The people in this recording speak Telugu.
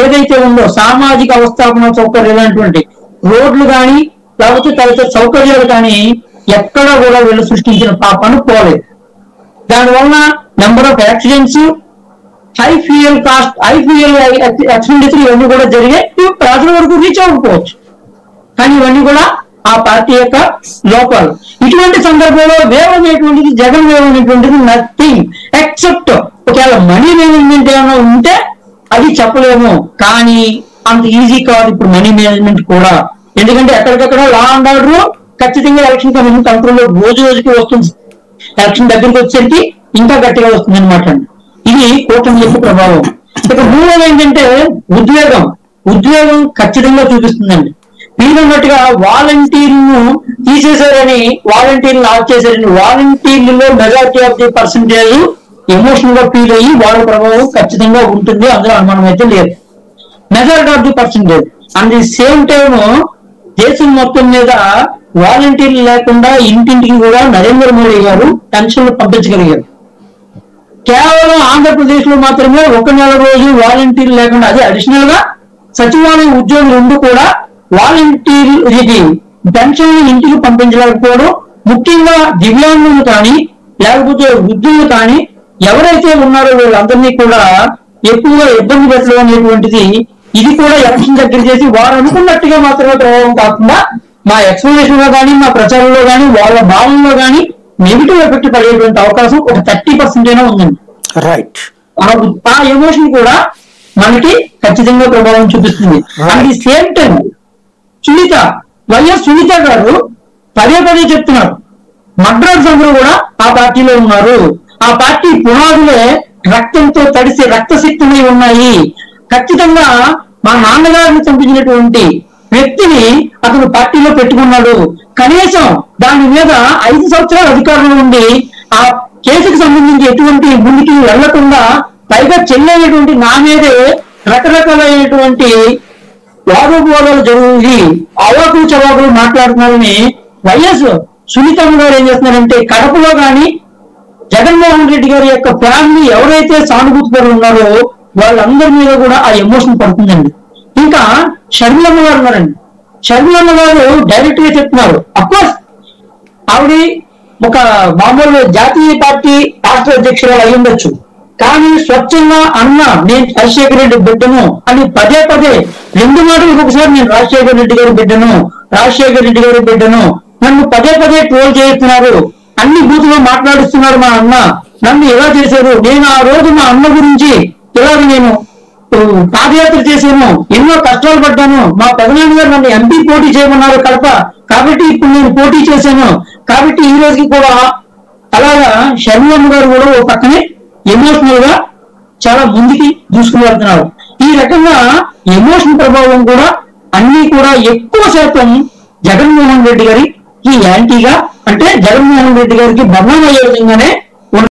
ఏదైతే ఉందో సామాజిక అవస్థాపన సౌకర్యాలైనటువంటి రోడ్లు కానీ లేకపోతే తదితర సౌకర్యాలు కానీ ఎక్కడా కూడా వీళ్ళు సృష్టించిన పాపాను పోలేదు. దానివల్ల number of accidents, high fuel cost, high fuel expenditure ఇవన్నీ కూడా జరిగాయి. ప్రజల వరకు రీచ్ అవ్వకపోవచ్చు, కానీ ఇవన్నీ కూడా ఆ పార్టీ యొక్క లోపాలు. ఇటువంటి సందర్భంలో వేవ్ అనేటువంటిది, జగన్ వేవ్ అనేటువంటిది నథింగ్ ఎక్సెప్ట్ ఒకవేళ మనీ మేనేజ్మెంట్ ఏమైనా ఉంటే అది చెప్పలేము, కానీ అంత ఈజీ కాదు ఇప్పుడు మనీ మేనేజ్మెంట్ కూడా. ఎందుకంటే ఎక్కడికక్కడ లా అండ్ ఆర్డర్ ఖచ్చితంగా ఎలక్షన్ కమిషన్ కంట్రోల్లో రోజు రోజుకి వస్తుంది. ఎలక్షన్ దగ్గరికి వచ్చేసరికి ఇంకా గట్టిగా వస్తుంది అనమాట. ఇది కూటమి యొక్క ప్రభావం. ఇక మూడోది ఏంటంటే ఉద్వేగం ఖచ్చితంగా చూపిస్తుందండి. మీరు అన్నట్టుగా వాలంటీర్లను తీసేశారని, వాలంటీర్లు ఆఫ్ చేశారని, వాలంటీర్లలో majority of the percentage emotional గా ఫీల్ అయ్యి వాళ్ళ ప్రభావం ఖచ్చితంగా ఉంటుంది, అందులో అనుమానం అయితే లేదు. Majority of the percentage and the same time దేశం మొత్తం మీద వాలంటీర్లు లేకుండా ఇంటింటికి కూడా నరేంద్ర మోడీ గారు పెన్షన్లు పంపించగలిగారు. కేవలం ఆంధ్రప్రదేశ్ లో మాత్రమే 1 నెల రోజు వాలంటీర్లు లేకుండా, అదే అడిషనల్ గా సచివాలయ ఉద్యోగులు ఉండి కూడా వాలంటీర్లకి పెన్షన్లు ఇంటికి పంపించలేకపోవడం, ముఖ్యంగా దివ్యాంగులు కానీ లేకపోతే వృద్ధులు కానీ ఎవరైతే ఉన్నారో వీళ్ళందరినీ కూడా ఎక్కువగా ఇబ్బంది పెట్టడం అనేటువంటిది, ఇది కూడా ఎలక్షన్ దగ్గర చేసి వారు అనుకున్నట్టుగా మాత్రమే ప్రభావం కాకుండా మా ఎక్స్ప్లెనేషన్ లో కానీ మా ప్రచారంలో కానీ వాళ్ళ భావనలో కానీ నెగిటివ్ ఎఫెక్ట్ పడేటువంటి అవకాశం ఒక 30% అయినా ఉందండి. రైట్. ఆ ఎమోషన్ కూడా మనకి ఖచ్చితంగా ప్రభావం చూపిస్తుంది. And the same time YS Sunitha గారు పదే చెప్తున్నారు, మద్రాస్ అందరూ కూడా ఆ పార్టీలో ఉన్నారు, ఆ పార్టీ పునాదులే రక్తంతో తడిసి రక్తశక్తిమై ఉన్నాయి. ఖచ్చితంగా మా నాన్నగారిని చంపించినటువంటి వ్యక్తిని అతను పార్టీలో పెట్టుకున్నాడు, కనీసం దాని మీద 5 సంవత్సరాలు అధికారంలో ఉండి ఆ కేసుకు సంబంధించి ఎటువంటి ముందుకి వెళ్లకుండా పైగా చెల్లైనటువంటి నా మీదే రకరకాలైనటువంటి వాదోపవాదాలు జరిగి అవాకులు చవాకులు మాట్లాడుతున్నారని వైఎస్ సునీతమ్మ గారు ఏం చేస్తున్నారంటే, కడపలో కానీ జగన్మోహన్ రెడ్డి గారి యొక్క ఫ్యామిలీ ఎవరైతే సానుభూతి పరులు ఉన్నారో వాళ్ళందరి మీద కూడా ఆ ఎమోషన్ పడుతుందండి. ఇంకా షర్మిలమ్మ గారు ఉన్నారండి. షర్మిలమ్మ గారు డైరెక్ట్ గా చెప్తున్నారు, అఫ్కోర్స్ ఆవిడ ఒక మామూలు జాతీయ పార్టీ రాష్ట్ర అధ్యక్షురాలు అయి ఉండొచ్చు, కానీ స్వచ్ఛంగా అన్న నేను రాజశేఖర రెడ్డి బిడ్డను అని పదే 2 మాటలకు ఒకసారి నేను రాజశేఖర రెడ్డి గారి బిడ్డను నన్ను పదే ట్రోల్ చేస్తున్నారు, అన్ని బూతులో మాట్లాడిస్తున్నారు మా అన్న, నన్ను ఎలా చేశారు, నేను ఆ రోజు మా అన్న గురించి ఇలాగ నేను పాదయాత్ర చేశాను, ఎన్నో కష్టాలు పడ్డాను, మా పెదనాన్న గారు నన్ను ఎంపీ పోటీ చేయమన్నారు కడప, కాబట్టి ఇప్పుడు నేను పోటీ చేశాను, కాబట్టి ఈ రోజుకి కూడా అలాగా షర్మిలమ్మ గారు కూడా ఓ పక్కనే ఎమోషనల్ గా చాలా ముందుకి దూసుకుని వెళ్తున్నారు. ఈ రకంగా ఎమోషన్ ప్రభావం కూడా అన్ని కూడా ఎక్కువ శాతం జగన్మోహన్ రెడ్డి గారికి యాంటీగా, అంటే జగన్మోహన్ రెడ్డి గారికి బదనాం అయ్యే విధంగానే